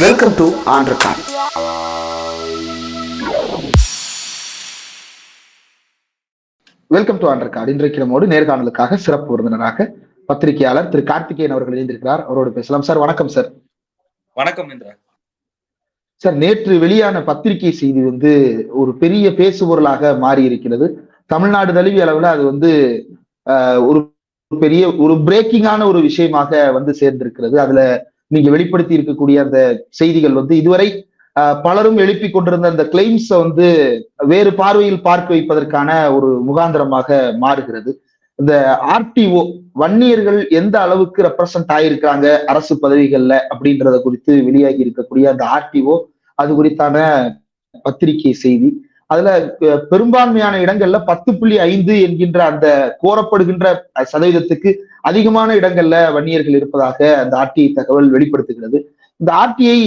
Welcome to on record. Welcome to on record. இன்றைக்கு நம்மோடு நேர்காணலுக்காக சிறப்பு விருந்தினராக பத்திரிகையாளர் திரு கார்த்திகேயன் அவர்கள் இணைந்திருக்கிறார். அவரோடு பேசலாம். சார் வணக்கம். சார் வணக்கம் இந்திரா. சார், நேற்று வெளியான பத்திரிகை செய்தி ஒரு பெரிய பேசுபொருளாக மாறி இருக்கிறது. தமிழ்நாடு தழுவிய அளவுல அது ஒரு பெரிய ஒரு பிரேக்கிங்கான ஒரு விஷயமாக சேர்ந்திருக்கிறது. அதுல நீங்க வெளிப்படுத்தி இருக்கக்கூடிய அந்த செய்திகள் இதுவரை பலரும் எழுப்பி கொண்டிருந்த அந்த கிளைம்ஸ் வேறு பார்வையில் பார்க்க வைப்பதற்கான ஒரு முகாந்திரமாக மாறுகிறது. இந்த ஆர்டிஓ வன்னியர்கள் எந்த அளவுக்கு ரெப்ரசன்ட் ஆயிருக்காங்க அரசு பதவிகள்ல அப்படின்றத குறித்து வெளியாகி இருக்கக்கூடிய அந்த ஆர்டிஓ, அது குறித்தான பத்திரிகை செய்தி. அதுல பெரும்பான்மையான இடங்கள்ல 10.5 என்கின்ற அந்த கோரப்படுகின்ற சதவீதத்துக்கு அதிகமான இடங்கள்ல வன்னியர்கள் இருப்பதாக அந்த ஆர்டிஐ தகவல் வெளிப்படுத்துகிறது. இந்த ஆர்டிஐ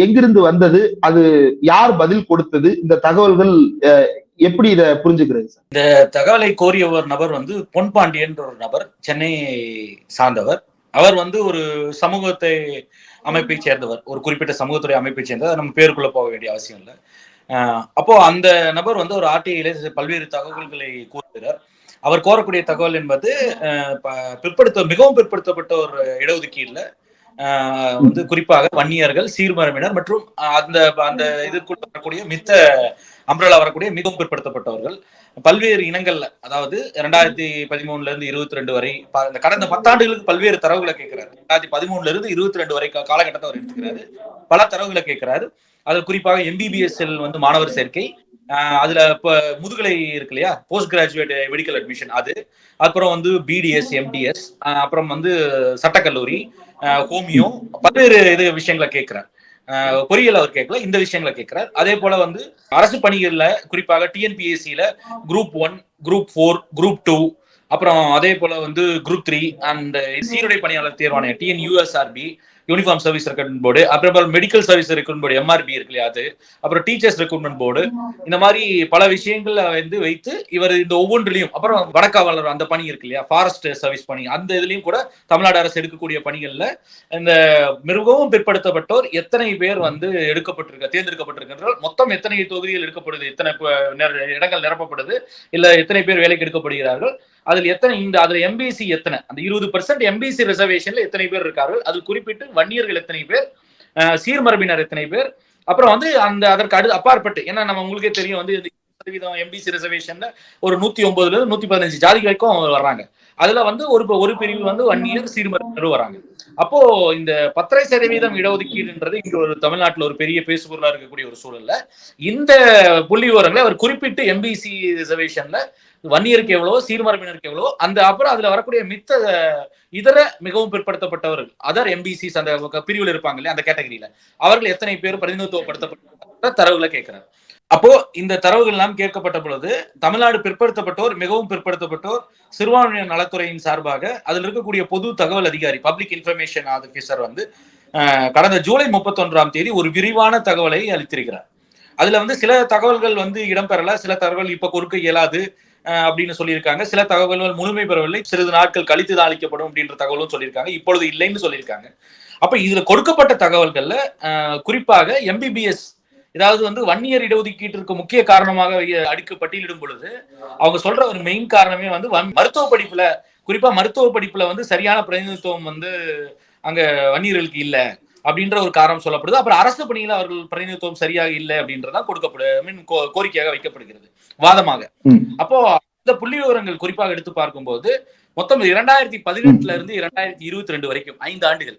எங்கிருந்து வந்தது, அது யார் பதில் கொடுத்தது, இந்த தகவல்கள் எப்படி இதை புரிஞ்சுக்கிறது? இந்த தகவலை கோரிய ஒரு நபர் பொன்பாண்டியன் ஒரு நபர், சென்னை சார்ந்தவர். அவர் ஒரு சமூகத்தை அமைப்பை சேர்ந்தவர், ஒரு குறிப்பிட்ட சமூகத்துறை அமைப்பை சேர்ந்தவர். நம்ம பேருக்குள்ள போக வேண்டிய அவசியம் இல்லை. அப்போ அந்த நபர் ஒரு ஆர்டிஐல பல்வேறு தகவல்களை கூறுகிறார். அவர் கோரக்கூடிய தகவல் என்பது மிகவும் பிற்படுத்தப்பட்ட ஒரு இடஒதுக்கீடுல குறிப்பாக வன்னியர்கள், சீர்மரபினர் மற்றும் அந்த அந்த இதற்குள்ள வரக்கூடிய மித்த அம்ரலா வரக்கூடிய மிகவும் பிற்படுத்தப்பட்டவர்கள் பல்வேறு இனங்கள்ல, அதாவது 2013 இருந்து 22 வரை கடந்த 10 ஆண்டுகளுக்கு பல்வேறு தரவுகளை கேட்கிறாரு. 2013 இருந்து 22 வரை காலகட்டத்தை அவர் எடுத்துக்கிறாரு. பல தரவுகளை கேட்கிறாரு. அதில் குறிப்பாக MBBS மாணவர் சேர்க்கை, அதுல இப்ப முதுகலை இருக்கு இல்லையா, போஸ்ட் கிராஜுவேட் மெடிக்கல் அட்மிஷன், அது அப்புறம் BDS, MDS, அப்புறம் சட்டக்கல்லூரி, ஹோமியோ, பல்வேறு விஷயங்களை கேட்கிறார். பொறியியல் அவர் கேட்கல, இந்த விஷயங்களை கேட்கிறார். அதே போல அரசு பணிகள்ல குறிப்பாக TNPSC குரூப் 1, குரூப் 4, குரூப் 2, அப்புறம் அதே போல குரூப் 3 அண்ட் சீருடை பணியாளர் தேர்வாணையம் TNUSRB, uniform service recruitment board, அப்புறம் medical service recruitment board MRB இருக்கு இல்லையா, அது அப்புறம் டீச்சர்ஸ் ரெக்ரூட்மெண்ட் போர்டு, இந்த மாதிரி பல விஷயங்கள்ல வைத்து இவர் இந்த ஒவ்வொன்றிலையும், அப்புறம் வடக்காவலர் அந்த பணி இருக்கு இல்லையா, ஃபாரஸ்ட் சர்வீஸ் பணி, அந்த இதுலயும் கூட தமிழ்நாடு அரசு எடுக்கக்கூடிய பணிகள்ல இந்த மிகவும் பிற்படுத்தப்பட்டோர் எத்தனை பேர் தேர்ந்தெடுக்கப்பட்டிருக்கின்றால், மொத்தம் எத்தனை தொகுதிகள் எடுக்கப்படுது, எத்தனை இடங்கள் நிரப்பப்படுது, இல்ல எத்தனை பேர் வேலைக்கு எடுக்கப்படுகிறார்கள், அதுல எத்தனை அதுல எம்பிசி எத்தனை, அந்த 20% எம்பிசி ரிசர்வேஷன்ல எத்தனை பேர் இருக்கார்கள், அதில் குறிப்பிட்டு வன்னியர்கள் எத்தனை பேர், சீர்மரபினர் எத்தனை பேர், அப்புறம் அந்த அதற்கு அப்பாற்பட்டு, ஏன்னா நம்ம உங்களுக்கே தெரியும் 20% எம்பிசி ரிசர்வேஷன்ல ஒரு 109 இருந்து 115 ஜாதி வரைக்கும் வர்றாங்க. அதுல ஒரு பிரிவு வன்னியர், சீர்மரபினர் வராங்க. அப்போ இந்த 10% இடஒதுக்கீடுன்றது இங்க ஒரு தமிழ்நாட்டுல ஒரு பெரிய பேசுபொருளா இருக்கக்கூடிய ஒரு சூழல்ல இந்த புள்ளி விவரங்களை அவர் குறிப்பிட்டு எம்பிசி ரிசர்வேஷன்ல வன்னியருக்கு எவ்வளவோ, சீர்மரபினருக்கு எவ்வளவோ, அந்த அப்புறம் அதுல வரக்கூடிய மித்த இதர மிகவும் பிற்படுத்தப்பட்டவர்கள், அதர் எம்பிசிஸ் அந்த பிரிவில் இருப்பாங்க இல்லையா, அந்த கேட்டகரியில அவர்கள் எத்தனை பேர் பிரதிநிதித்துவப்படுத்தப்பட்ட தரவுகளை கேட்கிறார். அப்போ இந்த தரவுகள் எல்லாம் கேட்கப்பட்ட பொழுது தமிழ்நாடு பிற்படுத்தப்பட்டோர், மிகவும் பிற்படுத்தப்பட்டோர் சிறுபான்மையினர் நலத்துறையின் சார்பாக அதில் இருக்கக்கூடிய பொது தகவல் அதிகாரி, பப்ளிக் இன்ஃபர்மேஷன் ஆஃபீஸர் கடந்த ஜூலை 31ஆம் தேதி ஒரு விரிவான தகவலை அளித்திருக்கிறார். அதுல சில தகவல்கள் இடம்பெறல, சில தகவல் இப்ப கொடுக்க இயலாது அப்படின்னு சொல்லியிருக்காங்க. சில தகவல்கள் முழுமை பெறவில்லை, சிறிது நாட்கள் கழித்து தான் அளிக்கப்படும் அப்படின்ற தகவலும் சொல்லியிருக்காங்க. இப்பொழுது இல்லைன்னு சொல்லியிருக்காங்க. அப்ப இதுல கொடுக்கப்பட்ட தகவல்கள்ல குறிப்பாக MBBS, ஏதாவது வன்னியர் இடஒதுக்கீட்டிற்கு முக்கிய காரணமாக அடுக்கு பட்டியலிடும் பொழுது அவங்க சொல்ற ஒரு மெயின் காரணமே மருத்துவ படிப்புல, குறிப்பா மருத்துவ படிப்புல சரியான பிரதிநிதித்துவம் அங்க வன்னியர்களுக்கு இல்ல அப்படின்ற ஒரு காரணம் சொல்லப்படுது. அப்புறம் அரசு பணியில அவர்கள் பிரதிநிதித்துவம் சரியாக இல்லை அப்படின்றதான் கோரிக்கையாக வைக்கப்படுகிறது, வாதமாக. அப்போ இந்த புள்ளி விவரங்கள் குறிப்பாக எடுத்து பார்க்கும்போது மொத்தம் 2018 இருந்து 2022 வரைக்கும் 5 ஆண்டுகள்,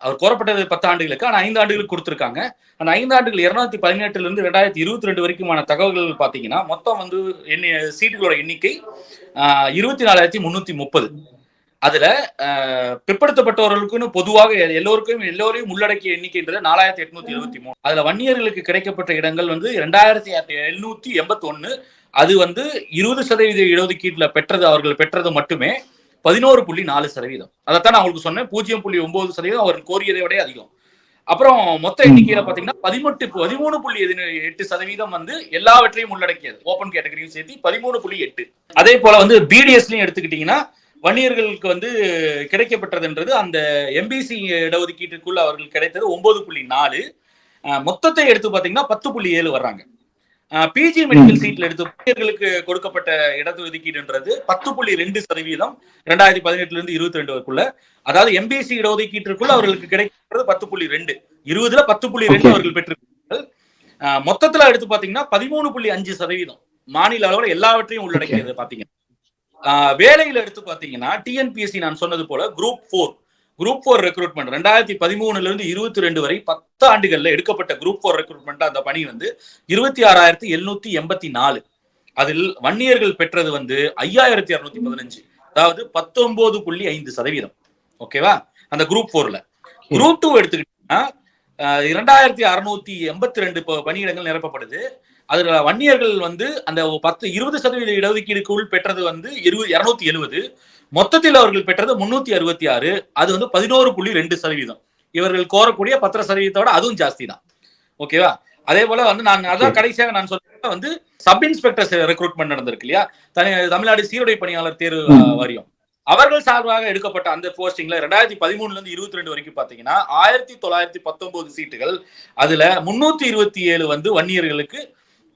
அவர் கோரப்பட்டது 10 ஆண்டுகளுக்கு, ஆனா 5 ஆண்டுகளுக்கு கொடுத்திருக்காங்க. அந்த 5 ஆண்டுகள் 2018 இருந்து 2022 வரைக்குமான தகவல்கள் பாத்தீங்கன்னா மொத்தம் சீட்டுகளோட எண்ணிக்கை 24,330. அதுல பிற்படுத்தப்பட்டவர்களுக்குன்னு பொதுவாக எல்லோரையும் உள்ளடக்கிய எண்ணிக்கைன்றது 4,873. அதுல வன்னியர்களுக்கு கிடைக்கப்பட்ட இடங்கள் 2,781. அது 20% இடஒதுக்கீட்டுல அவர்கள் பெற்றது மட்டுமே 11.4%. அதைத்தான் நான் உங்களுக்கு சொன்னேன், 0.9% அவர் கோரியதை விட அதிகம். அப்புறம் மொத்த எண்ணிக்கையில பாத்தீங்கன்னா 13.8% எல்லாவற்றையும் உள்ளடக்கியது, ஓபன் கேட்டகரியும் சேர்த்து 13.8. அதே போல BDSலயும் எடுத்துக்கிட்டீங்கன்னா வன்னியர்களுக்கு வந்து கிடைக்கப்பட்டதுன்றது அந்த எம்பிசி இடஒதுக்கீட்டுக்குள்ள அவர்களுக்கு கிடைத்தது 9.4. மொத்தத்தை எடுத்து பாத்தீங்கன்னா 10.7 வர்றாங்க. பிஜி மெடிக்கல் சீட்ல எடுத்து வன்னியர்களுக்கு கொடுக்கப்பட்ட இடஒதுக்கீடுன்றது 10.2% 2018 இருந்து 22 அதாவது எம்பிசி இடஒதுக்கீட்டிற்குள்ள அவர்களுக்கு கிடைக்கிறது 10.2, 20ல 10.2 அவர்கள் பெற்றிருக்கிறார்கள். மொத்தத்துல எடுத்து பாத்தீங்கன்னா 13.5% மாநில அளவுல எல்லாவற்றையும் உள்ளடக்கியது பாத்தீங்கன்னா. வேலையில எடுத்து பாத்தீங்கன்னா டிஎன்பிஎஸ்சி நான் சொன்னது போல குரூப் 4 ரெக்ரூட்மெண்ட் 2013 இருந்து 22 வரை 10 ஆண்டுகள்ல எடுக்கப்பட்ட குரூப் 4 ரெக்ரூட்மெண்ட் அந்த பணி வந்து 26,784. அதில் வன்னியர்கள் பெற்றது வந்து 5,215, அதாவது 19.5%. ஓகேவா? அந்த குரூப் 4ல. குரூப் 2 எடுத்துக்கிட்டீங்கன்னா 2,682 பணியிடங்கள் நிரப்பப்படுது. அதுல வன்னியர்கள் வந்து அந்த 20% இடஒதுக்கீடுக்குள் பெற்றது வந்து 270. மொத்தத்தில் அவர்கள் பெற்றது 366. அது வந்து 11.2%. இவர்கள் கோரக்கூடிய 10% அதுவும் ஜாஸ்தி தான். ஓகேவா? அதே போல வந்து நான் அதான் கடைசியாக நான் சொல்ல வந்து சப் இன்ஸ்பெக்டர்ஸ் ரெக்ரூட்மெண்ட் நடந்திருக்கு இல்லையா, தமிழ்நாடு சீருடை பணியாளர் தேர்வு வாரியம், அவர்கள் சார்பாக எடுக்கப்பட்ட அந்த போஸ்டிங்ல 2013 இருந்து 22 வரைக்கும் பாத்தீங்கன்னா 1919 சீட்டுகள். அதுல 327 வந்து வன்னியர்களுக்கு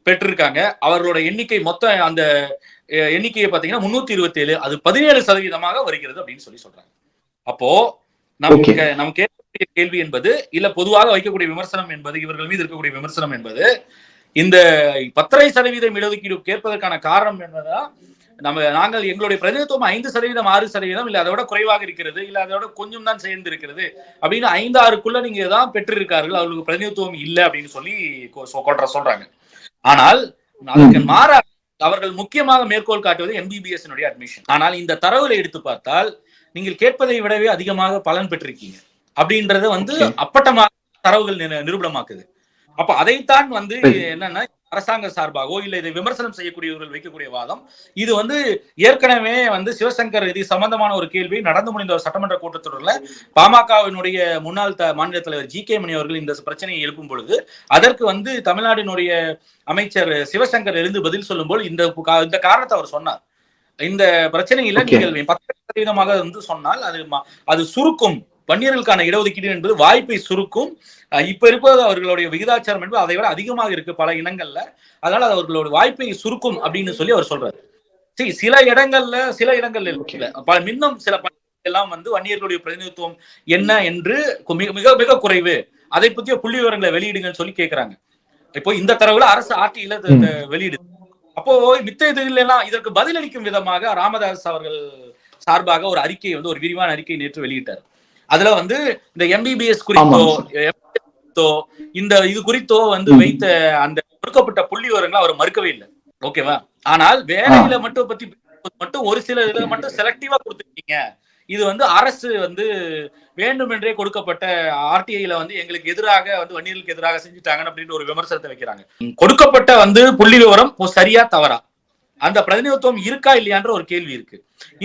பெற்றிருக்காங்க. அவர்களோட எண்ணிக்கை மொத்தம் அந்த எண்ணிக்கையை பாத்தீங்கன்னா 327, அது 17% வருகிறது அப்படின்னு சொல்றாங்க. அப்போ நமக்கு கேட்கக்கூடிய கேள்வி என்பது இல்ல பொதுவாக வைக்கக்கூடிய விமர்சனம் என்பது, இவர்கள் மீது இருக்கக்கூடிய விமர்சனம் என்பது, இந்த 10% இடஒதுக்கீடு கேட்பதற்கான காரணம் என்பதுதான் நாங்கள் எங்களுடைய பிரதிநிதித்துவம் 5%, 6% இல்ல அதோட குறைவாக இருக்கிறது, இல்ல அதோட கொஞ்சம் தான் சேர்ந்து இருக்கிறது அப்படின்னு 5-6க்குள்ள நீங்க தான் பெற்றிருக்கார்கள், அவர்களுக்கு பிரதிநிதித்துவம் இல்லை அப்படின்னு சொல்லி சொல்றாங்க. ஆனால் அதற்கு மாறாக அவர்கள் முக்கியமாக மேற்கோள் காட்டுவது எம்பிபிஎஸ் அட்மிஷன். ஆனால் இந்த தரவுகளை எடுத்து பார்த்தால் நீங்கள் கேட்பதை விடவே அதிகமாக பலன் பெற்றிருக்கீங்க அப்படின்றத வந்து அப்பட்டமாக தரவுகள் நிரூபணமாக்குது. அப்ப அதைத்தான் வந்து என்னன்னா அரசாங்க சார்பாகவோ இல்ல இதை விமர்சனம் செய்யக்கூடியவர்கள் வைக்கக்கூடிய வாதம், இது வந்து ஏற்கனவே வந்து சிவசங்கர் இது சம்பந்தமான ஒரு கேள்வி நடந்து முடிந்த ஒரு சட்டமன்ற கூட்டத்தொடரில் பாமகவினுடைய முன்னாள் மாநில தலைவர் ஜி.கே. மணி அவர்கள் இந்த பிரச்சனையை எழுப்பும் பொழுது அதற்கு வந்து தமிழ்நாட்டினுடைய அமைச்சர் சிவசங்கர் இருந்து பதில் சொல்லும் போது இந்த காரணத்தை அவர் சொன்னார். இந்த பிரச்சனையில நீங்கள் 10% வந்து சொன்னால் அது சுருக்கும், வன்னியர்களுக்கான இடஒதுக்கீடு என்பது வாய்ப்பை சுருக்கும், இப்ப இருப்பது அவர்களுடைய விகிதாச்சாரம் என்பது அதை விட அதிகமாக இருக்கு பல இனங்கள்ல, அதனால அவர்களோட வாய்ப்பை சுருக்கும் அப்படின்னு சொல்லி அவர் சொல்றாரு. சில இடங்கள்ல இன்னும் சில எல்லாம் வந்து வன்னியர்களுடைய பிரதிநிதித்துவம் என்ன என்று மிக மிக குறைவு, அதை பற்றிய புள்ளி விவரங்களை வெளியிடுங்கன்னு சொல்லி கேட்கிறாங்க. இப்போ இந்த தரவுல அரசு ஆட்சியில வெளியிடுது. அப்போ மித்த இதுல எல்லாம் இதற்கு பதிலளிக்கும் விதமாக ராமதாஸ் அவர்கள் சார்பாக ஒரு அறிக்கை வந்து ஒரு விரிவான அறிக்கை நேற்று வெளியிட்டார். அதுல வந்து இந்த எம்பிபிஎஸ் குறித்தோ இந்த இது குறித்தோ வந்து வைத்த அந்த கொடுக்கப்பட்ட புள்ளி விவரங்களை அவர் மறுக்கவே இல்லை. ஓகேவா? ஆனால் வேலையில மட்டும் ஒரு சில இதை மட்டும் செலக்டிவா கொடுத்துருக்கீங்க, இது வந்து அரசு வந்து வேண்டுமென்றே கொடுக்கப்பட்ட ஆர்டிஐல வந்து எங்களுக்கு எதிராக வந்து வன்னியர்களுக்கு எதிராக செஞ்சுட்டாங்க அப்படின்னு ஒரு விமர்சனத்தை வைக்கிறாங்க. கொடுக்கப்பட்ட வந்து புள்ளி விவரம் சரியா தவறா, அந்த பிரதிநிதித்துவம் இருக்கா இல்லையான்ற ஒரு கேள்வி இருக்கு.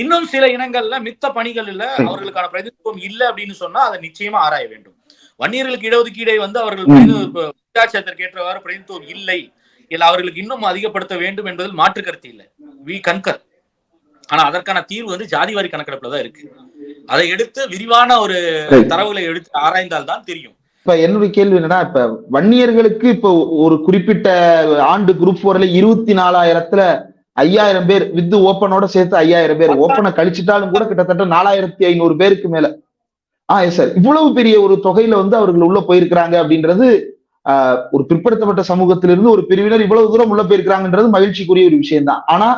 இன்னும் சில இனங்கள்ல மித்த பணிகள்ல அவர்களுக்கான பிரதிநிதித்துவம் இல்லை அப்படின்னு சொன்னா அதை நிச்சயமா ஆராய வேண்டும். வன்னியர்களுக்கு இடஒதுக்கீடை வந்து அவர்கள் விகிதாச்சாரத்திற்கு ஏற்றவாறு பிரதிநிதித்துவம் இல்லை, இல்ல அவர்களுக்கு இன்னும் அதிகப்படுத்த வேண்டும் என்பதில் மாற்று கருத்து இல்லை, வி கன்கர். ஆனா அதற்கான தீர்வு வந்து ஜாதிவாரி கணக்கெடுப்புல தான் இருக்கு. அதை எடுத்து விரிவான ஒரு தரவுகளை எடுத்து ஆராய்ந்தால் தான் தெரியும். இப்ப என்னுடைய கேள்வி என்னன்னா, இப்ப வன்னியர்களுக்கு இப்ப ஒரு குறிப்பிட்ட ஆண்டு குரூப் 4ல 24,000த்துல 5,000 பேர் வித் ஓப்பனோட சேர்த்து 5,000 பேர், ஓப்பனை கழிச்சிட்டாலும் கூட கிட்டத்தட்ட 4,500 பேருக்கு மேல சார் இவ்வளவு பெரிய ஒரு தொகையில வந்து அவர்கள் உள்ள போயிருக்கிறாங்க அப்படின்றது ஒரு பிற்படுத்தப்பட்ட சமூகத்திலிருந்து ஒரு பிரிவினர் இவ்வளவு தூரம் உள்ள போயிருக்கிறாங்கன்றது மகிழ்ச்சிக்குரிய ஒரு விஷயம் தான். ஆனா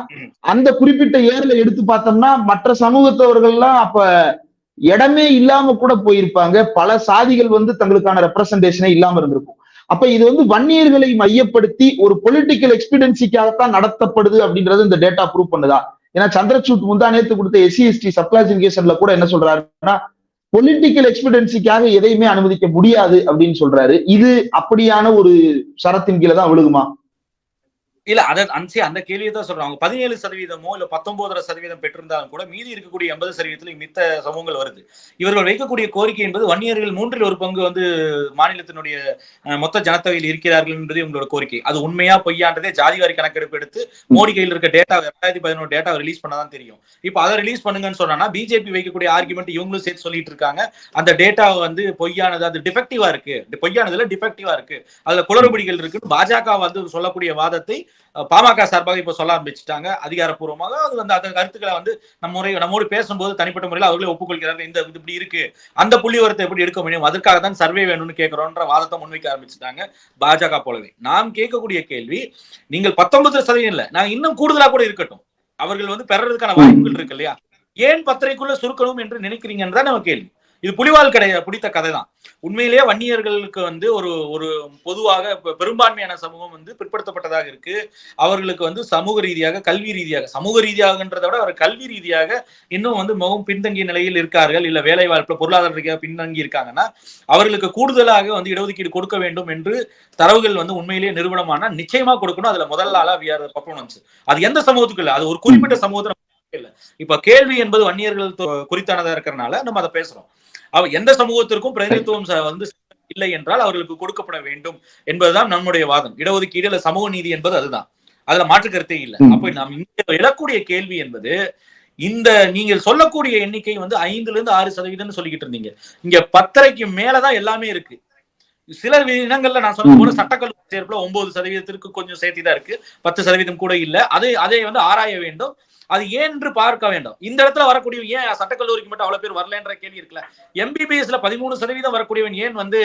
அந்த குறிப்பிட்ட ஏர்ல எடுத்து பார்த்தோம்னா மற்ற சமூகத்தவர்கள் எல்லாம் அப்ப இடமே இல்லாம கூட போயிருப்பாங்க, பல சாதிகள் வந்து தங்களுக்கான ரெப்ரசன்டேஷனே இல்லாம இருந்திருக்கும். அப்ப இது வந்து வன்னியர்களை மையப்படுத்தி ஒரு பொலிட்டிக்கல் எக்ஸ்பீரியன்சிக்காகத்தான் நடத்தப்படுது அப்படின்றது இந்த டேட்டா ப்ரூவ் பண்ணுதா? ஏன்னா சந்திரசூட் முந்தா நேத்து கொடுத்த SC/ST சப்கிளாசிபிகேஷன்ல கூட என்ன சொல்றாருன்னா, பொலிட்டிக்கல் எக்ஸ்பீரியன்சிக்காக எதையுமே அனுமதிக்க முடியாது அப்படின்னு சொல்றாரு. இது அப்படியான ஒரு சரத்தின் கீழே தான் விழுகுமா? இல்ல அந்த கேள்வியை தான் சொல்றாங்க. 17% இல்ல 19% பெற்றிருந்தாலும் கூட மீதி இருக்கக்கூடிய 80% மித்த சமூகங்கள் வருது. இவர்கள் வைக்கக்கூடிய கோரிக்கை என்பது வன்னியர்கள் 3 1 பங்கு வந்து மாநிலத்தினுடைய மொத்த ஜனத்தொகையில் இருக்கிறார்கள் என்பது உங்களோட கோரிக்கை. அது உண்மையா பொய்யான்றதே ஜாதிவாரி கணக்கெடுப்பு எடுத்து மோடி கையில் இருக்க டேட்டா 2011 டேட்டா ரிலீஸ் பண்ணாதான் தெரியும். இப்ப அதை ரிலீஸ் பண்ணுங்கன்னு சொன்னா பிஜேபி வைக்கக்கூடிய ஆர்குமெண்ட் இவங்களும் சேர்த்து சொல்லிட்டு இருக்காங்க. அந்த டேட்டா வந்து பொய்யானது, அது டிஃபெக்டிவா இருக்கு, பொய்யானதுல டிஃபெக்டிவா இருக்கு, அதுல குளறுபடிகள் இருக்கு பாஜக வந்து சொல்லக்கூடிய வாதத்தை பாமக சார்பாக இப்ப சொல்ல ஆரம்பிச்சுட்டாங்க அதிகாரப்பூர்வமாக. அது வந்து அந்த கருத்துக்களை வந்து நம்மோடு பேசும்போது தனிப்பட்ட முறையில் அவர்களே ஒப்புக்கொள்கிறார்கள். இந்த இப்படி இருக்கு, அந்த புள்ளி வரத்தை எப்படி எடுக்க முடியும், அதற்காக தான் சர்வே வேணும்னு கேட்கிறோம்ன்ற வாதத்தை முன்வைக்க ஆரம்பிச்சுட்டாங்க பாஜக போலவே. நாம் கேட்கக்கூடிய கேள்வி, நீங்கள் 19% இல்ல, நாங்க இன்னும் கூடுதலா கூட இருக்கட்டும், அவர்கள் வந்து பெறறதுக்கான வாய்ப்புகள் இருக்கு இல்லையா, ஏன் 10%க்குள்ள சுருக்கணும் என்று நினைக்கிறீங்கன்னு தான் நம்ம கேள்வி. இது புலிவால் பிடித்த கதை தான். உண்மையிலேயே வன்னியர்களுக்கு வந்து ஒரு பொதுவாக பெரும்பான்மையான சமூகம் வந்து பிற்படுத்தப்பட்டதாக இருக்கு. அவர்களுக்கு வந்து சமூக ரீதியாக, கல்வி ரீதியாக, சமூக ரீதியாகன்றதை விட அவர் கல்வி ரீதியாக இன்னும் வந்து மிகவும் பின்தங்கிய நிலையில் இருக்கார்கள், இல்ல வேலை வாய்ப்புல பொருளாதார ரீதியாக பின்தங்கி இருக்காங்கன்னா அவர்களுக்கு கூடுதலாக வந்து இடஒதுக்கீடு கொடுக்க வேண்டும் என்று தரவுகள் வந்து உண்மையிலேயே நிறுவனமான நிச்சயமா கொடுக்கணும். அதுல முதல் ஆளா we are proponents. அது எந்த சமூகத்துக்கு இல்ல, அது ஒரு குறிப்பிட்ட சமூகத்தை இல்ல. இப்ப கேள்வி என்பது வன்னியர்கள் குறித்தானதா இருக்கிறனால நம்ம அதை பேசுறோம். எந்த சமூகத்திற்கும் பிரதிநிதித்துவம் வந்து இல்லை என்றால் அவர்களுக்கு கொடுக்கப்பட வேண்டும் என்பதுதான் நம்முடைய வாதம். இடஒதுக்கீடு இல்ல சமூக நீதி என்பது அதுதான், அதுல மாற்று கருத்தே இல்லை. அப்ப நாம் இங்க எழக்கூடிய கேள்வி என்பது, இந்த நீங்கள் சொல்லக்கூடிய எண்ணிக்கை வந்து 5-6% சொல்லிக்கிட்டு இருந்தீங்க, இங்க 10.5க்கு மேலதான் எல்லாமே இருக்கு. சில இனங்கள்ல நான் சொன்ன போல சட்டக்கல்லூரி சேர்ப்புல 9% கொஞ்சம் சேர்த்திதான் இருக்கு, 10% கூட இல்ல. அதை வந்து ஆராய வேண்டும், அது ஏன் என்று பார்க்க வேண்டும். இந்த இடத்துல வரக்கூடிய ஏன் சட்டக்கல்லூரிக்கு மட்டும் அவ்வளவு பேர் வரலன்ற கேள்வி இருக்குல்ல. எம்பிபிஎஸ்ல 13% வரக்கூடியவன் ஏன் வந்து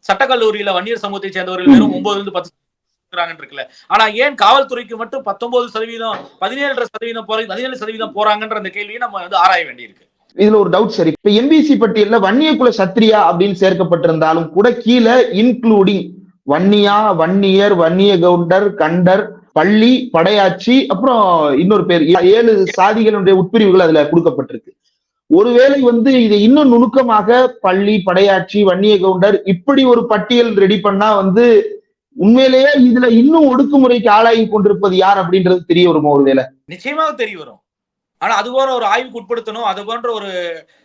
சட்டக்கல்லூரியில வன்னியர் சமூகத்தை சேர்ந்தவர்கள் வெறும் 9-10 இருக்குல்ல. ஆனா ஏன் காவல்துறைக்கு மட்டும் 19%, 17% போறாங்கன்ற அந்த கேள்வியை நம்ம வந்து ஆராய வேண்டியிருக்கு. இதுல ஒரு டவுட் சரி, இப்ப எம்பிசி பட்டியல்ல வன்னிய குல சத்திரியா அப்படின்னு சேர்க்கப்பட்டிருந்தாலும் கூட கீழே இன்க்ளூடிங் வன்னியா, வன்னியர், வன்னிய கவுண்டர், கண்டர், பள்ளி, படையாச்சி, அப்புறம் இன்னொரு பேர் 7 சாதிகளுடைய உட்பிரிவுகள் அதுல கொடுக்கப்பட்டிருக்கு. ஒருவேளை வந்து இதை இன்னும் நுணுக்கமாக பள்ளி, படையாச்சி, வன்னிய கவுண்டர் இப்படி ஒரு பட்டியல் ரெடி பண்ணா வந்து உண்மையிலேயே இதுல இன்னும் ஒடுக்குமுறைக்கு ஆளாகி கொண்டிருப்பது யார் அப்படின்றது தெரிய வருமா? ஒருவேளை நிச்சயமாக தெரிய வரும். ஆனா அது போன்ற ஒரு ஆய்வுக்கு உட்படுத்தணும், அது போன்ற ஒரு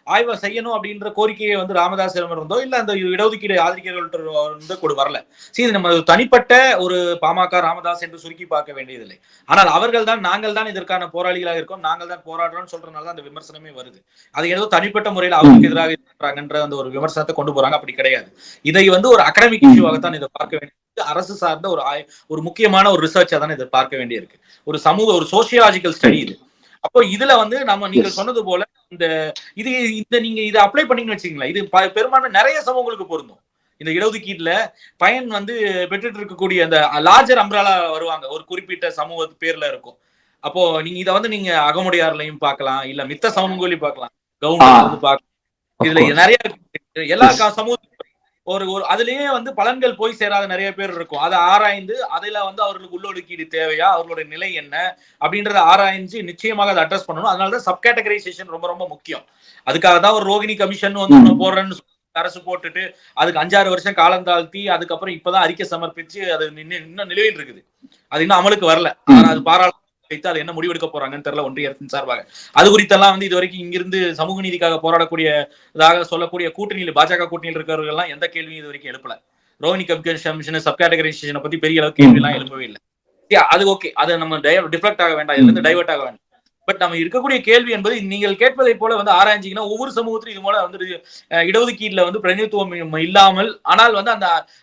ஆய்வை செய்யணும் அப்படின்ற கோரிக்கையை வந்து ராமதாஸ் இருந்தோ இல்ல அந்த இடஒதுக்கீடு ஆதரிக்கிறவர்கள் வரல. சரி, நம்ம தனிப்பட்ட ஒரு பாமக ராமதாஸ் என்று சுருக்கி பார்க்க வேண்டியதில்லை. ஆனால் அவர்கள் தான், நாங்கள் தான் இதற்கான போராளிகளாக இருக்கோம், நாங்கள் தான் போராடுறோம் சொல்றதுனால அந்த விமர்சனமே வருது. அது ஏதோ தனிப்பட்ட முறையில் அவருக்கு எதிராக இருக்கிறாங்கன்ற அந்த ஒரு விமர்சனத்தை கொண்டு போறாங்க. அப்படி கிடையாது. இதை வந்து ஒரு அகடமிக் இஷ்யூவாகத்தான் இதை பார்க்க வேண்டியது, அரசு சார்ந்த ஒரு முக்கியமான ஒரு ரிசர்ச்சா தான் இதை பார்க்க வேண்டியிருக்கு. ஒரு சமூக, ஒரு சோசியாலஜிக்கல் ஸ்டடி இது. அப்போ இதுல வந்து நீங்க சொன்னது போல நீங்க இதை அப்ளை பண்ணீங்கன்னு வச்சுக்கீங்களா, இது பெரும்பான்மை நிறைய சமூகங்களுக்கு பொருந்தும். இந்த இடஒதுக்கீட்டுல பயன் வந்து பெற்றுட்டு இருக்கக்கூடிய அந்த லார்ஜர் அம்ப்ரலா வருவாங்க, ஒரு குறிப்பிட்ட சமூக பேர்ல இருக்கும். அப்போ நீங்க இதை வந்து நீங்க அகமுடையார்லையும் பார்க்கலாம், இல்ல மித்த சமூகங்களையும் பார்க்கலாம், கவுண்டர் வந்து பார்க்கலாம். இதுல நிறைய எல்லா சமூகத்துக்கும் அதுலயே வந்து பலன்கள் போய் சேராத நிறைய பேர் இருக்கும். அதை ஆராய்ந்து அதுல வந்து அவர்களுக்கு உள்ளொதுக்கீடு தேவையா, அவர்களுடைய நிலை என்ன அப்படின்றத ஆராய்ஞ்சு நிச்சயமாக அதை அட்ரஸ் பண்ணணும். அதனாலதான் சப் கேட்டகரைசேஷன் ரொம்ப ரொம்ப முக்கியம். அதுக்காக தான் ஒரு ரோகிணி கமிஷன் வந்து போடுறேன்னு அரசு போட்டுட்டு அதுக்கு 5-6 வருஷம் காலம் தாழ்த்தி அதுக்கப்புறம் இப்பதான் அறிக்கை சமர்ப்பிச்சு அது இன்னும் நிலுவையில் இருக்குது. அது இன்னும் அமலுக்கு வரல. ஆனா அது பாராளுமன்ற வைத்து அது என்ன முடிவெடுக்க போறாங்கன்னு தெரியல ஒன்றிய அரசின் சார்பாக. அது குறித்தெல்லாம் வந்து இது வரைக்கும் இங்கிருந்து சமூக நீதிக்காக போராடக்கூடியதாக சொல்லக்கூடிய கூட்டணியில், பாஜக கூட்டணியில் இருக்கிறவர்கள் எல்லாம் எந்த கேள்வியும் இது வரைக்கும் எழுப்பல. ரோஹிணி கமிஷன் சப் கேட்டகரைசேஷனை பத்தி பெரிய அளவு கேள்வி எல்லாம் எழுப்பவே இல்லை. அது ஓகே, அது நம்ம டிஃப்ளெக்ட் ஆக வேண்டாம், இதுல இருந்து டைவர்ட் ஆக வேண்டாம். பட் நம்ம இருக்கக்கூடிய கேள்வி என்பது நீங்கள் கேட்பதை போல வந்து ஆராய்ச்சிங்கன்னா ஒவ்வொரு சமூகத்திலும் இது போல வந்து இடஒதுக்கீடுல வந்து பிரதிநிதித்துவம் இல்லாமல், ஆனால் வந்து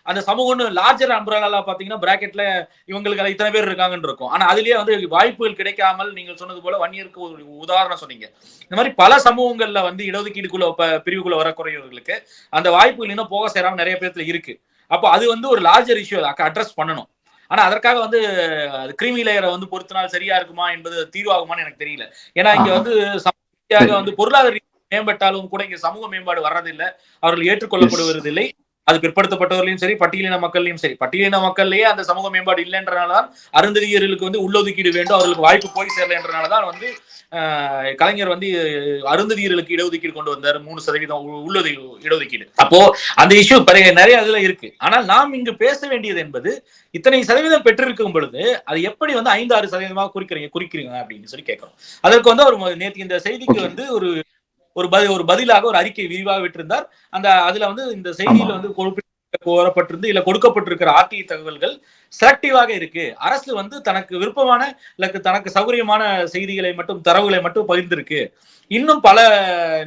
அந்த சமூகம் லார்ஜர் அம்ப்ரலா பாத்தீங்கன்னா பிராக்கெட்ல இவங்களுக்கு இத்தனை பேர் இருக்காங்கன்னு இருக்கும். ஆனா அதுலயே வந்து வாய்ப்புகள் கிடைக்காமல், நீங்கள் சொன்னது போல வன்னியருக்கு ஒரு உதாரணம் சொன்னீங்க. இந்த மாதிரி பல சமூகங்கள்ல வந்து இடஒதுக்கீடுக்குள்ள பிரிவுக்குள்ள வரக்கூடியவர்களுக்கு அந்த வாய்ப்புகள் இன்னும் போக சேராம நிறைய பேர்த்துல இருக்கு. அப்போ அது வந்து ஒரு லார்ஜர் இஷ்யூ, அட்ரஸ் பண்ணணும். ஆனா அதற்காக வந்து கிரீமி லேயரை வந்து பொறுத்தினால் சரியா இருக்குமா என்பது தீர்வாகுமான்னு எனக்கு தெரியல. ஏன்னா இங்க வந்து வந்து பொருளாதார மேம்பட்டாலும் கூட இங்க சமூக மேம்பாடு வர்றதில்லை, அவர்கள் ஏற்றுக்கொள்ளப்படுவதில்லை. அது பிற்படுத்தப்பட்டவர்களையும் சரி, பட்டியலின மக்கள்லையும் சரி. பட்டியலின மக்கள்லயே அந்த சமூக மேம்பாடு இல்லைன்றனாலதான் அருந்ததியர்களுக்கு வந்து உள்ளொதுக்கீடு வேண்டும், அவர்களுக்கு வாய்ப்பு போய் சேரல என்றனாலதான் வந்து கலைஞர் வந்து அருந்ததியர்களுக்கு இடஒதுக்கீடு கொண்டு வந்தார், 3% இடஒதுக்கீடு. அப்போ அந்த இஷ்யூ நிறைய அதுல இருக்கு. ஆனால் நாம் இங்கு பேச வேண்டியது என்பது இத்தனை சதவீதம் பெற்றிருக்கும் பொழுது அது எப்படி வந்து 5-6% குறிக்கிறீங்க அப்படின்னு சொல்லி கேட்கிறோம். அதற்கு வந்து அவர் நேற்று இந்த செய்திக்கு வந்து ஒரு பதிலாக ஒரு அறிக்கை விரிவாக விட்டிருந்தார். அதுல வந்து இந்த செய்தியில வந்து கோரப்பட்டிருந்து இல்ல கொடுக்கப்பட்டிருக்கிற ஆர்டிஐ தகவல்கள் செலக்டிவாக இருக்கு. அரசு வந்து தனக்கு விருப்பமான இல்ல தனக்கு சௌகரியமான செய்திகளை மட்டும், தரவுகளை மட்டும் பகிர்ந்திருக்கு. இன்னும் பல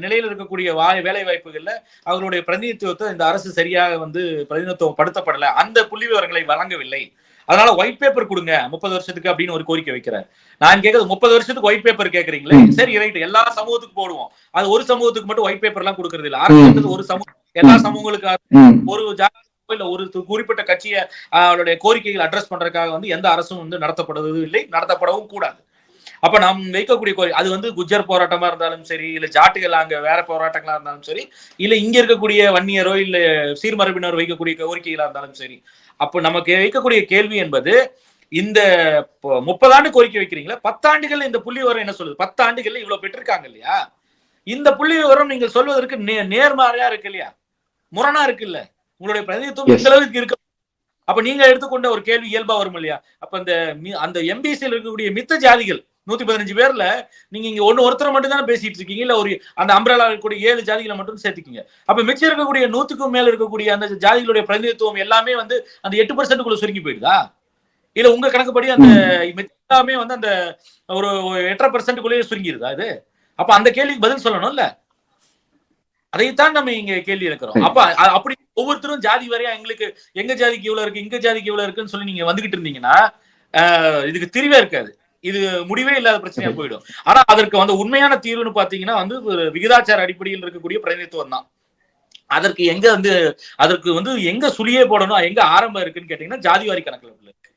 நிலையில் இருக்கக்கூடிய வேலை வாய்ப்புகள்ல அவர்களுடைய பிரதிநிதித்துவத்தை இந்த அரசு சரியாக வந்து பிரதிநிதித்துவம் படுத்தப்படல, அந்த புள்ளி விவரங்களை வழங்கவில்லை. அதனால ஒயிட் பேப்பர் கொடுங்க 30 வருஷத்துக்கு அப்படின்னு ஒரு கோரிக்கை வைக்கிறார். நான் கேட்கறது 30 வருஷத்துக்கு ஒயிட் பேப்பர் கேட்கறீங்களே, சரி ரைட், எல்லா சமூகத்துக்கு போடுவோம். அது ஒரு சமூகத்துக்கு மட்டும் ஒயிட் பேப்பர் எல்லாம் கொடுக்கறது இல்ல. அரசு ஒரு சமூகம் எல்லா சமூகங்களுக்காக ஒரு இல்ல ஒரு குறிப்பிட்ட கட்சியை அவருடைய கோரிக்கைகள் அட்ரஸ் பண்றதுக்காக வந்து எந்த அரசும் வந்து நடத்தப்படுவதும் இல்லை, நடத்தப்படவும் கூடாது. அப்ப நாம் வைக்கக்கூடிய அது வந்து குஜர் போராட்டமா இருந்தாலும் சரி, இல்ல ஜாட்டுகள் அங்க வேற போராட்டங்களா இருந்தாலும் சரி, இல்ல இங்க இருக்கக்கூடிய வன்னியரோ இல்ல சீர்மரபினரோ வைக்கக்கூடிய கோரிக்கைகளா இருந்தாலும் சரி, அப்ப நமக்கு வைக்கக்கூடிய கேள்வி என்பது இந்த 30 ஆண்டு கோரிக்கை வைக்கிறீங்களா, 10 ஆண்டுகள் இந்த புள்ளி விவரம் என்ன சொல்லுது? 10 ஆண்டுகள்ல இவ்வளவு பெற்றிருக்காங்க இல்லையா? இந்த புள்ளி விவரம் நீங்கள் சொல்வதற்கு நேர்மாறையா இருக்கு இல்லையா, முரணா இருக்கு இல்ல, உங்களுடைய பிரதிநிதித்துவம் இந்த அளவுக்கு இருக்கு. அப்ப நீங்க எடுத்துக்கொண்ட ஒரு கேள்வி இயல்பா வரும் இல்லையா? அப்ப அந்த எம்பிசியில் இருக்கக்கூடிய மித்த ஜாதிகள் 115 பேர்ல நீங்க இங்க ஒருத்தர் மட்டும் தானே பேசிட்டு இருக்கீங்க, இல்ல ஒரு அந்த அம்பரேலா இருக்கக்கூடிய 7 ஜாதிகளை மட்டும் சேர்த்துக்கீங்க. அப்ப மிச்சம் இருக்கக்கூடிய 100க்கும் மேல இருக்கக்கூடிய அந்த ஜாதிகளுடைய பிரதிநிதித்துவம் எல்லாமே வந்து அந்த 8%க்குள்ள சுருங்கி போயிடுதா? இல்ல உங்க கணக்குப்படி அந்த எல்லாமே வந்து அந்த ஒரு 8.5%க்குள்ளேயே சுருங்கிடுதா இது? அப்ப அந்த கேள்விக்கு பதில் சொல்லணும்ல, அதைத்தான் நம்ம இங்க கேள்வி இருக்கிறோம். அப்ப அப்படி ஒவ்வொருத்தரும் ஜாதி வரையா எங்களுக்கு எங்க ஜாதிக்கு இவ்வளவு இருக்கு, இங்க ஜாதிக்கு இவ்வளவு இருக்குன்னு சொல்லி நீங்க வந்துகிட்டு இருந்தீங்கன்னா இதுக்கு தீர்வே இருக்காது, இது முடிவே இல்லாத பிரச்சனையா போயிடும். ஆனா அதற்கு வந்து உண்மையான தீர்வுன்னு பாத்தீங்கன்னா வந்து ஒரு விகிதாச்சார அடிப்படையில் இருக்கக்கூடிய பிரதிநிதித்துவம் தான். அதற்கு வந்து எங்க சுழியே போடணும், எங்க ஆரம்பம் இருக்குன்னு கேட்டீங்கன்னா ஜாதிவாரி கணக்கெடுப்புல இருக்கு.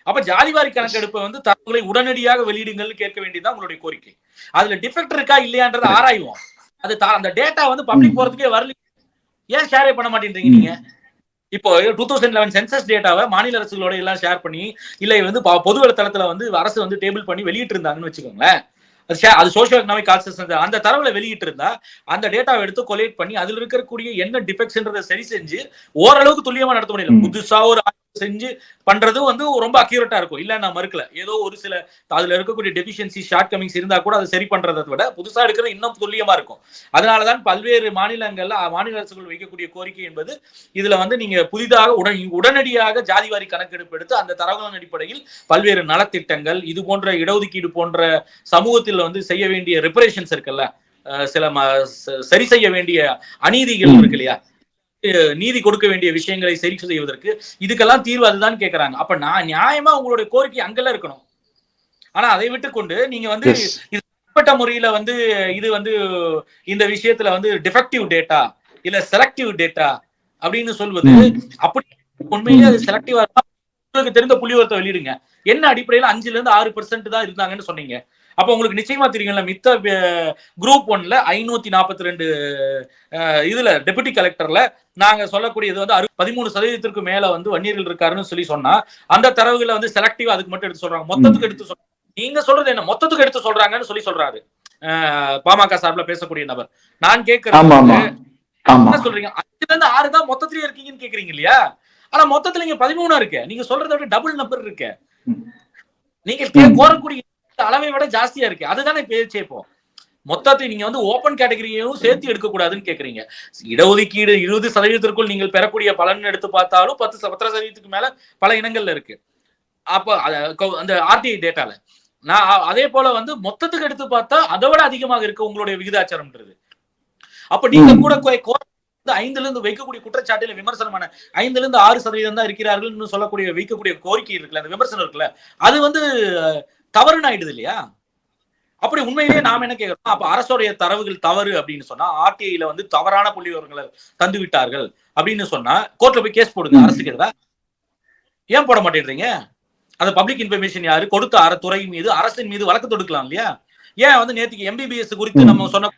அப்ப ஜாதிவாரி கணக்கெடுப்பை வந்து தகவலை உடனடியாக வெளியிடுங்கள் கேட்க வேண்டியதுதான் உங்களுடைய கோரிக்கை. அதுல டிஃபெக்ட் இருக்கா இல்லையான்றதை ஆராய்வோம். அது அந்த டேட்டா வந்து பப்ளிக் போறதுக்கே வரல, ஏன் ஷேரே பண்ண மாட்டேன்றீங்க நீங்க? இப்போ 2011 சென்சஸ் டேட்டாவை மாநில அரசுகளோட எல்லாம் ஷேர் பண்ணி இல்ல வந்து பொது தளத்துல வந்து அரசு வந்து டேபிள் பண்ணி வெளியிட்டு இருந்தாங்கன்னு வச்சுக்கோங்களேன், அது சோஷியோ எக்கனாமிக் கான்சஸ் அந்த தரவுல வெளியிட்டு இருந்தா அந்த டேட்டாவை எடுத்து கொலேட் பண்ணி அதுல இருக்கக்கூடிய என்ன டிஃபெக்ட்ஸ்ன்றதை சரி செஞ்சு ஓரளவுக்கு துல்லியமா நடத்த முடியல. புதுசா ஒரு செஞ்சு பண்றது வந்து ரொம்ப அக்யூரேட்டா இருக்கும், இல்ல நான் மறுக்கல. ஏதோ ஒரு சில அதுல இருக்கக்கூடிய டெபிஷியன்சி ஷார்ட் கமிங்ஸ் இருந்தா கூட அதை சரி பண்றதை விட புதுசா எடுக்கிறது இன்னும் துல்லியமா இருக்கும். அதனாலதான் பல்வேறு மாநிலங்கள்ல மாநில அரசுகள் வைக்கக்கூடிய கோரிக்கை என்பது இதுல வந்து நீங்க புதிதாக உடனடியாக ஜாதிவாரி கணக்கெடுப்பு எடுத்து அந்த தரவுகளின் அடிப்படையில் பல்வேறு நலத்திட்டங்கள், இது போன்ற இடஒதுக்கீடு போன்ற சமூகத்தில் வந்து செய்ய வேண்டிய ரிப்பரேஷன்ஸ் இருக்குல்ல, சில சரி செய்ய வேண்டிய அநீதிகள் இருக்கு இல்லையா, நீதி கொடுக்க வேண்டிய விஷயங்களை சரி செய்வதற்கு இதுக்கெல்லாம் தீர்வு அதுதான் கேட்கறாங்க. அப்ப நான் நியாயமா உங்களுடைய கோரிக்கை அங்கெல்லாம் இருக்கணும். ஆனா அதை விட்டு கொண்டு நீங்க வந்து தனிப்பட்ட முறையில வந்து இது வந்து இந்த விஷயத்துல வந்து டிஃபெக்டிவ் டேட்டா இல்ல செலக்டிவ் டேட்டா அப்படின்னு சொல்வது, அப்படி உண்மையிலேயே அது செலக்டிவா இருந்தா உங்களுக்கு தெரிந்த புள்ளிவிவரத்தை வெளியிடுங்க. என்ன அடிப்படையில் 5-6% தான் இருந்தாங்கன்னு சொன்னீங்க. அப்ப உங்களுக்கு நிச்சயமா தெரியும்ல, மித்த குரூப் 1ல 542 இதுல டெபுட்டி கலெக்டர்ல நாங்க சொல்லக்கூடியது வந்து 13% மேல வந்து வன்னியர்கள் இருக்காருன்னு சொல்லி சொன்னா அந்த தரவுகளை வந்து செலக்டிவா அதுக்கு மட்டும் எடுத்து சொல்றாங்க, மொத்தத்துக்கு எடுத்து சொல்றாங்க. நீங்க சொல்றது என்ன, மொத்தத்துக்கு எடுத்து சொல்றாங்கன்னு சொல்லி சொல்றாரு பாமக சார்பில் பேசக்கூடிய நபர். நான் கேட்கிறேன் என்ன சொல்றீங்க, 5-6 தான் மொத்தத்திலேயே இருக்கீங்கன்னு கேக்குறீங்க இல்லையா? ஆனா மொத்தத்துல இங்க 13 இருக்கு, நீங்க சொல்றத விட டபுள் நம்பர் இருக்கு, நீங்க கோரக்கூடிய அளவை விட ஜாஸ்தியா இருக்கு. அதுதானே பேச்சே. இப்போ மொத்தத்தை நீங்க வந்து ஓபன் கேட்டகரியையும் சேர்த்து எடுக்க கூடாதுன்னு கேக்குறீங்க. இடஒதுக்கீடு 20%க்குள் நீங்கள் பெறக்கூடிய பலன் எடுத்து பார்த்தாலும் 10% மேல பல இனங்கள்ல இருக்கு. அப்ப அந்த ஆர்டிஐ டேட்டால நான் அதே போல வந்து மொத்தத்துக்கு எடுத்து பார்த்தா அதை விட அதிகமாக இருக்கு உங்களுடைய விகிதாச்சாரம்ன்றது. அப்ப நீங்க கூட 5ல இருந்து வைக்கக்கூடிய குற்றச்சாட்டுல விமர்சனமான 5-6% தான் இருக்கிறார்கள் சொல்லக்கூடிய வைக்கக்கூடிய கோரிக்கை இருக்குல்ல, அந்த விமர்சனம் இருக்குல்ல, அது வந்து தவறுன்னு ஆயிடுது இல்லையா? அப்படி உண்மையிலேயே நாம என்ன கேட்கிறோம், அப்ப அரசுடைய தரவுகள் தவறு அப்படின்னு சொன்னா ஆர்டிஐல வந்து தவறான புள்ளி விவரங்களை தந்து விட்டார்கள் அப்படின்னு சொன்னா கோர்ட்ல போய் கேஸ் போடுங்க. அரசுக்கு எதிராக ஏன் போட மாட்டேன்றீங்க? அந்த பப்ளிக் இன்ஃபர்மேஷன் யாரு கொடுத்த துறை மீது, அரசின் மீது வழக்கு தொடுக்கலாம் இல்லையா? ஏன் வந்து நேற்றுக்கு எம்பிபிஎஸ் குறித்து நம்ம சொன்ன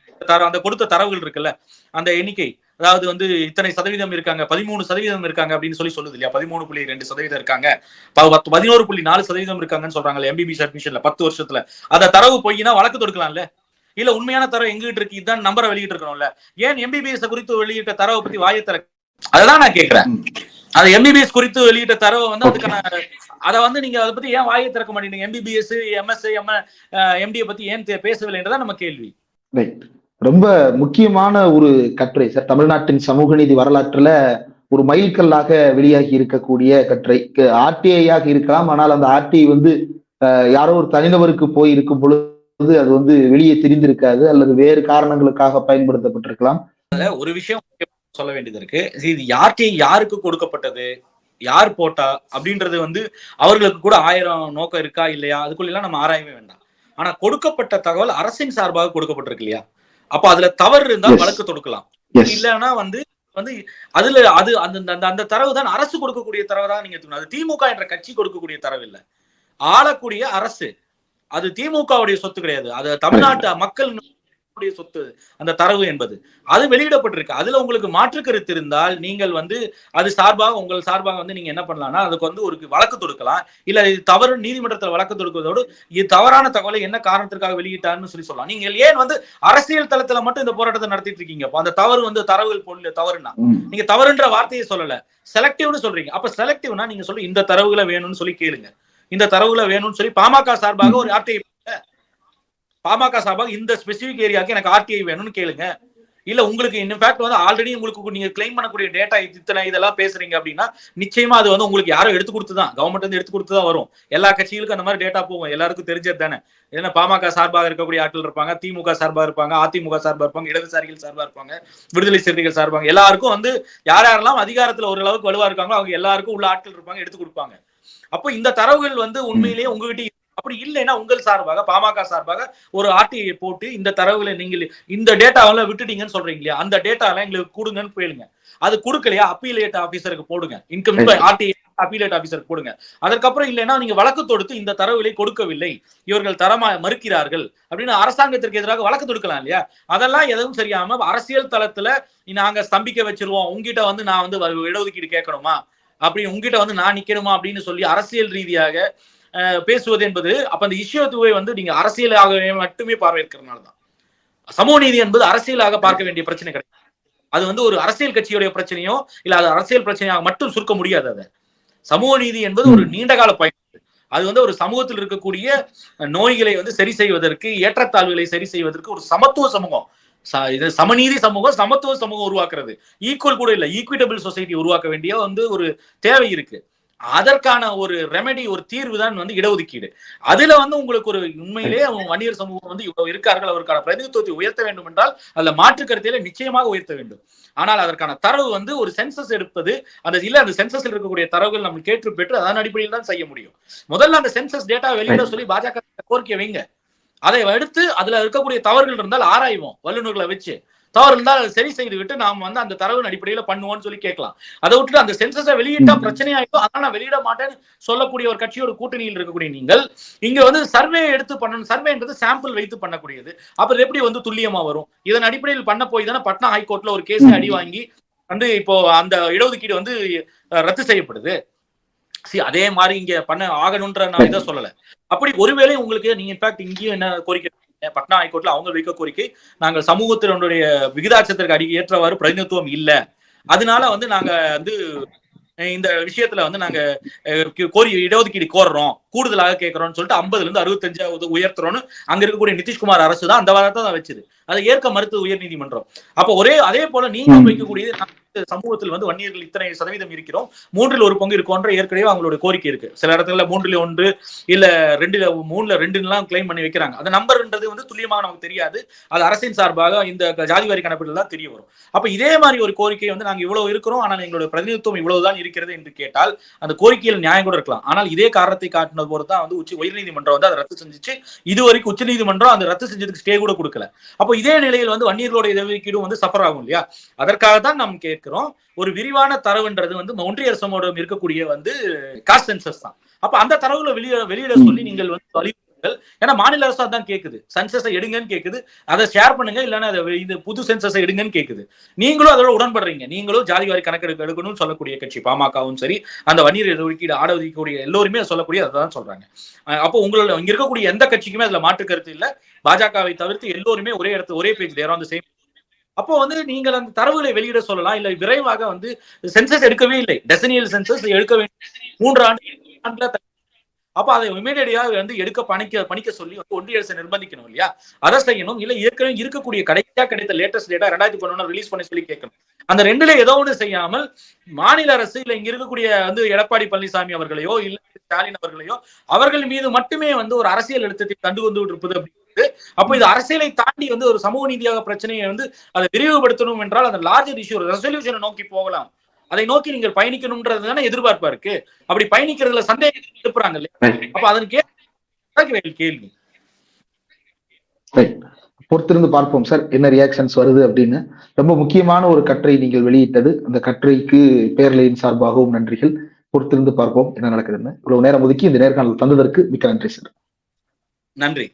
அந்த கொடுத்த தரவுகள் இருக்குல்ல, அந்த எண்ணிக்கை அதாவது வந்து இத்தனை சதவீதம் இருக்காங்க, 13% இருக்காங்க அப்படின்னு சொல்லுது இல்லையா? 13.2% இருக்காங்க, 11.4% இருக்காங்கன்னு சொல்றாங்க எம்பிபிஎஸ் அட்மிஷன்ல 10 வருஷத்துல. அத தரவு பொய்னா வழக்கு தொடுக்கலாம்ல? இல்ல உண்மையான தரவு எங்கிட்டு இருக்கு, இதான் நம்பரை வெளியிட்டு இருக்கணும்ல? ஏன் எம்பிபிஎஸ் குறித்து வெளியிட்ட தரவை பத்தி வாயை திறக்க? அததான் நான் கேட்கிறேன். அது எம்பிபிஎஸ் குறித்து வெளியிட்ட தரவை வந்து அதுக்கான அதை வந்து நீங்க அதை பத்தி ஏன் வாயை திறக்க மாட்டீங்க? எம்பிபிஎஸ், எம்எஸ், எம்டியை பத்தி ஏன் பேசவில்லைன்றதான் நம்ம கேள்வி. ரொம்ப முக்கியமான ஒரு கட்டுரை சார். தமிழ்நாட்டின் சமூக நீதி வரலாற்றுல ஒரு மைல்கல்லாக வெளியாகி இருக்கக்கூடிய கட்டுரை. ஆர்டிஐயாக இருக்கலாம், ஆனால் அந்த ஆர்டிஐ வந்து யாரோ ஒரு தனிநபருக்கு போய் இருக்கும் பொழுது அது வந்து வெளியே தெரிந்திருக்காது, அல்லது வேறு காரணங்களுக்காக பயன்படுத்தப்பட்டிருக்கலாம். ஒரு விஷயம் சொல்ல வேண்டியது இருக்கு. இது ஆர்டிஐ யாருக்கு கொடுக்கப்பட்டது, யார் போட்டா அப்படின்றது வந்து அவர்களுக்கு கூட 1000 நோக்கம் இருக்கா இல்லையா, அதுக்குள்ள எல்லாம் நம்ம ஆராயவே வேண்டாம். ஆனா கொடுக்கப்பட்ட தகவல் அரசின் சார்பாக கொடுக்கப்பட்டிருக்கு இல்லையா? அப்ப அதுல தவறு இருந்தால் வழக்கு தொடுக்கலாம். இல்லைன்னா வந்து அதுல அது அந்த தரவு தான் அரசு கொடுக்கக்கூடிய தரவு தான் நீங்க எடுத்துக்கணும். அது திமுக என்ற கட்சி கொடுக்கக்கூடிய தரவு இல்ல, ஆளக்கூடிய அரசு. அது திமுகவுடைய சொத்து கிடையாது, அது தமிழ்நாட்டு மக்கள் சொத்து. அந்த தரவு என்பது அது வெளியிடப்பட்டிருக்கு. அதுல உங்களுக்கு மாற்று கருத்து இருந்தால் நீங்கள் வந்து அது சார்பாக உங்கள் சார்பாக வந்து நீங்க என்ன பண்ணலாம்னா அதுக்கு வந்து ஒரு வழக்கு தொடுக்கலாம். இல்ல இது தவறு நீதிமன்றத்தில் வழக்கு தொடுக்குவதோடு இது தவறான தகவலை என்ன காரணத்திற்காக வெளியிட்டான்னு சொல்லலாம். நீங்கள் ஏன் வந்து அரசியல் தளத்துல மட்டும் இந்த போராட்டத்தை நடத்திட்டு இருக்கீங்க? அந்த தவறு வந்து தரவுகள் பொருள் தவறுனா நீங்க தவறுன்ற வார்த்தையை சொல்லல, செலக்டிவ்னு சொல்றீங்க. அப்ப செலக்டிவ்னா நீங்க சொல்லி இந்த தரவுகளை வேணும்னு சொல்லி கேளுங்க. இந்த தரவுகளை வேணும்னு சொல்லி பாமக சார்பாக ஒரு ஆர்டிஐ, பாமக சார்பாக இந்த ஸ்பெசிபிக் ஏரியாக்கு எனக்கு ஆர்டிஐ வேணும்னு கேளுங்க. இல்ல உங்களுக்கு இன்ஃபேக்ட் வந்து ஆல்ரெடி உங்களுக்கு நீங்க கிளைம் பண்ணக்கூடிய டேட்டா இத்தனை இதெல்லாம் பேசுறீங்க அப்படின்னா நிச்சயமா அது வந்து உங்களுக்கு யாரும் எடுத்து கொடுத்துதான், கவர்மெண்ட் வந்து எடுத்து கொடுத்துதான் வரும். எல்லா கட்சிகளுக்கும் அந்த மாதிரி டேட்டா போகும், எல்லாருக்கும் தெரிஞ்சது தானே. ஏன்னா பாமக சார்பாக இருக்கக்கூடிய ஆட்கள் இருப்பாங்க, திமுக சார்பாக இருப்பாங்க, அதிமுக சார்பாக இருப்பாங்க, இடதுசாரிகள் சார்பாக இருப்பாங்க, விடுதலை சிறுத்தைகள் சார்பாக, எல்லாருக்கும் வந்து யார் யாரெல்லாம் அதிகாரத்துல ஓரளவுக்கு வலுவா இருக்காங்களோ அவங்க எல்லாருக்கும் உள்ள ஆட்கள் இருப்பாங்க, எடுத்து கொடுப்பாங்க. அப்போ இந்த தரவுகள் வந்து உண்மையிலேயே உங்ககிட்ட அப்படி இல்லைன்னா உங்கள் சார்பாக பாமக சார்பாக ஒரு ஆர்டிஐ போட்டு இந்த தரவுகளை நீங்கள் இந்த டேட்டாவெல்லாம் விட்டுட்டீங்கன்னு சொல்றீங்க இல்லையா, அந்த டேட்டாவெல்லாம் எங்களுக்கு கொடுங்கன்னு போயிடுங்க. அது கொடுக்கலையா அப்பீலேட் ஆபீசருக்கு போடுங்க, இன்கம் ஆர்டிஐ அப்பீலேட் ஆபீசருக்கு போடுங்க. அதற்கப்புறம் இல்லைன்னா நீங்க வழக்கு தொடுத்து இந்த தரவுகளை கொடுக்கவில்லை, இவர்கள் தரமா மறுக்கிறார்கள் அப்படின்னு அரசாங்கத்திற்கு எதிராக வழக்கு தொடுக்கலாம் இல்லையா? அதெல்லாம் எதுவும் சரியாம அரசியல் தளத்துல நாங்க ஸ்தம்பிக்க வச்சிருவோம், உங்ககிட்ட வந்து நான் வந்து இடஒதுக்கீடு கேட்கணுமா அப்படி உங்ககிட்ட வந்து நான் நிக்கணுமா அப்படின்னு சொல்லி அரசியல் ரீதியாக பேசுவது என்பது அப்ப அந்த இஷ்யூவை வந்து நீங்க அரசியலாக மட்டுமே பார்வைக்கிறதுனாலதான். சமூக நீதி என்பது அரசியலாக பார்க்க வேண்டிய பிரச்சனை கிடையாது. அது வந்து ஒரு அரசியல் கட்சியுடைய பிரச்சனையோ இல்ல அது அரசியல் பிரச்சனையாக மட்டும் சுருக்க முடியாது. அதை சமூக நீதி என்பது ஒரு நீண்டகால பயணம். அது வந்து ஒரு சமூகத்தில் இருக்கக்கூடிய நோய்களை வந்து சரி செய்வதற்கு, ஏற்றத்தாழ்வுகளை சரி செய்வதற்கு ஒரு சமத்துவ சமூகம், இது சமநீதி சமூகம், சமத்துவ சமூகம் உருவாக்குறது, ஈக்குவல் கூட இல்ல ஈக்விட்டபிள் சொசைட்டி உருவாக்க வேண்டிய வந்து ஒரு தேவை இருக்கு. அதற்கான ஒரு ரெமெடி, ஒரு தீர்வு தான் வந்து இடஒதுக்கீடு. அதுல வந்து உங்களுக்கு ஒரு உண்மையிலே வன்னியர் சமூகம் வந்து இவ்வளவு இருக்கார்கள், அவருக்கான பிரதிநிதித்துவத்தை உயர்த்த வேண்டும் என்றால் அதுல மாற்று கருத்தில நிச்சயமாக உயர்த்த வேண்டும். ஆனால் அதற்கான தரவு வந்து ஒரு சென்சஸ் எடுப்பது, அந்த சென்சஸ்ல இருக்கக்கூடிய தரவுகள் நம்ம கேட்டு பெற்று அதன் அடிப்படையில் தான் செய்ய முடியும். முதல்ல அந்த சென்சஸ் டேட்டா வெளியிட சொல்லி பாஜக கோரிக்கை வைங்க. அதை எடுத்து அதுல இருக்கக்கூடிய தவறுகள் இருந்தால் ஆராய்வோம், வல்லுநர்களை வச்சு. தவறு இருந்தால் அதை சரி செய்து விட்டு நாம் வந்து அந்த தரவின் அடிப்படையில பண்ணுவோம்னு சொல்லி கேட்கலாம். அதை விட்டுட்டு அந்த சென்சஸை வெளியிட்டா பிரச்சனை ஆயிடும், அதனால நான் வெளியிட மாட்டேன்னு சொல்லக்கூடிய ஒரு கட்சியோட கூட்டணியில் இருக்கக்கூடிய நீங்கள் இங்க வந்து சர்வே எடுத்து பண்ணணும். சர்வேன்றது சாம்பிள் வைத்து பண்ணக்கூடியது. அப்புறம் எப்படி வந்து துல்லியமா வரும்? இதன் அடிப்படையில் பண்ண போய் தானே பட்னா ஹைகோர்ட்ல ஒரு கேஸ் அடி வாங்கி வந்து இப்போ அந்த இடஒதுக்கீடு வந்து ரத்து செய்யப்படுது. அதே மாதிரி இங்க பண்ண ஆகணும்ன்ற நான் இதை சொல்லல. அப்படி ஒருவேளை உங்களுக்கு நீங்க இன்ஃபேக்ட் இங்கேயும் என்ன கோரிக்கை, பட்னா ஹைகோர்ட்ல அவங்க வைக்க கோரிக்கை, நாங்கள் சமூகத்தினுடைய விகிதாட்சத்திற்கு அடி ஏற்றவாறு பிரதிநிதித்துவம் இல்ல, அதனால வந்து நாங்க வந்து இந்த விஷயத்துல வந்து நாங்க இடஒதுக்கீடு கோர்றோம், கூடுதலாக கேட்கிறோம்னு சொல்லிட்டு 50ல இருந்து 65 உயர்த்துறோம்னு அங்க இருக்கக்கூடிய நிதிஷ்குமார் அரசு தான் அந்த வாரத்தை தான் வச்சது. அதை ஏற்க மறுத்து உயர் நீதிமன்றம். அப்ப அதே போல நீங்க வைக்கக்கூடியது சமூகத்தில் வந்து வன்னியர்கள் இத்தனை சதவீதம் இருக்கிறோம், 3ல் 1 பங்கு இருக்கோன்ற ஏற்கனவே அவங்களோட கோரிக்கை இருக்கு. சில இடத்துல 3ல் 1 இல்ல 2ல் 3ல் 2 கிளைம் பண்ணி வைக்கிறாங்க. அந்த நம்பர்ன்றது வந்து துல்லியமாக நமக்கு தெரியாது, அது அரசின் சார்பாக இந்த ஜாதிவாரி கணக்கீடுல தான் தெரிய வரும். அப்ப இதே மாதிரி ஒரு கோரிக்கை வந்து நாங்க இவ்வளவு இருக்கிறோம், ஆனால் எங்களோட பிரதிநிதித்துவம் இவ்வளவுதான் இருக்கிறது என்று கேட்டால் அந்த கோரிக்கையில் நியாயம் கூட இருக்கலாம். ஆனால் இதே காரணத்தை காட்டினது போது தான் வந்து உயர்நீதிமன்றம் வந்து அதை ரத்து செஞ்சுச்சு. இதுவரைக்கும் உச்ச நீதிமன்றம் அந்த ரத்து செஞ்சதுக்கு ஸ்டே கூட கொடுக்கல. அப்போ இதே நிலையில் வந்து வன்னியர்களோட இடஒதுக்கீடும் வந்து சஃபர் ஆகும் இல்லையா? அதற்காக தான் நாம் கேட்கிறோம். ஒரு விரிவான தரவுன்றது வந்து ஒன்றிய அரசோட இருக்கக்கூடிய வந்து காஸ்ட் சென்சஸ் தான். அப்ப அந்த தரவுகளை வெளியிட சொல்லி நீங்கள் வந்து ஏன்னா மாநில அரசு அதான் கேக்குது, சென்சஸை எடுங்கன்னு கேக்குது, அதை ஷேர் பண்ணுங்க, இல்லைன்னா இது புது சென்சஸை எடுங்கன்னு கேக்குது. நீங்களும் அதோட உடன்படுறீங்க. நீங்களும் ஜாதிவாரி கணக்கெடுப்பு எடுக்கணும்னு சொல்லக்கூடிய கட்சி பாமகவும் சரி, அந்த வன்னியர் ஒதுக்கீடு ஆட ஒதுக்கக்கூடிய எல்லோருமே சொல்லக்கூடிய அதான் சொல்றாங்க. அப்போ உங்களோட இங்க இருக்கக்கூடிய எந்த கட்சிக்குமே அதுல மாற்று கருத்து இல்ல. பாஜகவை தவிர்த்து எல்லோருமே ஒரே இடத்துல ஒரே page there on the same. அப்போ நீங்கள் அந்த தரவுகளை வெளியிட சொல்லலாம். இல்ல விரைவாக சென்சஸ் எடுக்கவே இல்லை, டெசனியல் சென்சஸ் எடுக்க வேண்டும் 3 ஆண்டுல. அப்ப அதை இமீடியட்டா எடுக்க பணிக்க சொல்லி ஒன்றிய அரசு நிர்பந்திக்கணும் இல்லையா? அதை செய்யணும். இல்ல ஏற்கனவே இருக்கக்கூடிய கடைசியா கிடைத்த லேட்டஸ்ட் டேட்டா 2011 ரிலீஸ் பண்ணி சொல்லி கேட்கணும். அந்த ரெண்டுல ஏதோ ஒன்று செய்யாமல் மாநில அரசு இல்ல இங்க இருக்கக்கூடிய எடப்பாடி பழனிசாமி அவர்களையோ இல்ல ஸ்டாலின் அவர்களையோ அவர்கள் மீது மட்டுமே ஒரு அரசியல் அழுத்தத்தை கண்டு வந்து இருப்பது அப்படிங்கிறது. அப்போ இது அரசியலை தாண்டி ஒரு சமூக நீதியாக பிரச்சனையை அதை விரிவுபடுத்தணும் என்றால் அந்த லார்ஜர் இஷ்யூ ரெசல்யூஷனை நோக்கி போகலாம். அதை நோக்கி நீங்கள் பயணிக்கணும்ன்றது தானே எதிர்பார்ப்பா இருக்கு. அப்படி பயணிக்கிறதுல சந்தேகம் எழுப்புறாங்க இல்லையா? அப்ப அதன் கேள்வி பொறுத்திருந்து பார்ப்போம் சார் என்ன ரியாக்ஷன்ஸ் வருது அப்படின்னு. ரொம்ப முக்கியமான ஒரு கட்டுரை நீங்கள் வெளியிட்டது. அந்த கட்டுரைக்கு பேரலையின் சார்பாகவும் நன்றிகள். பொறுத்திருந்து பார்ப்போம் என்ன நடக்குதுன்னு. இவ்வளவு நேரம் ஒதுக்கி இந்த நேர்காணல் தந்ததற்கு மிக்க நன்றி சார். நன்றி.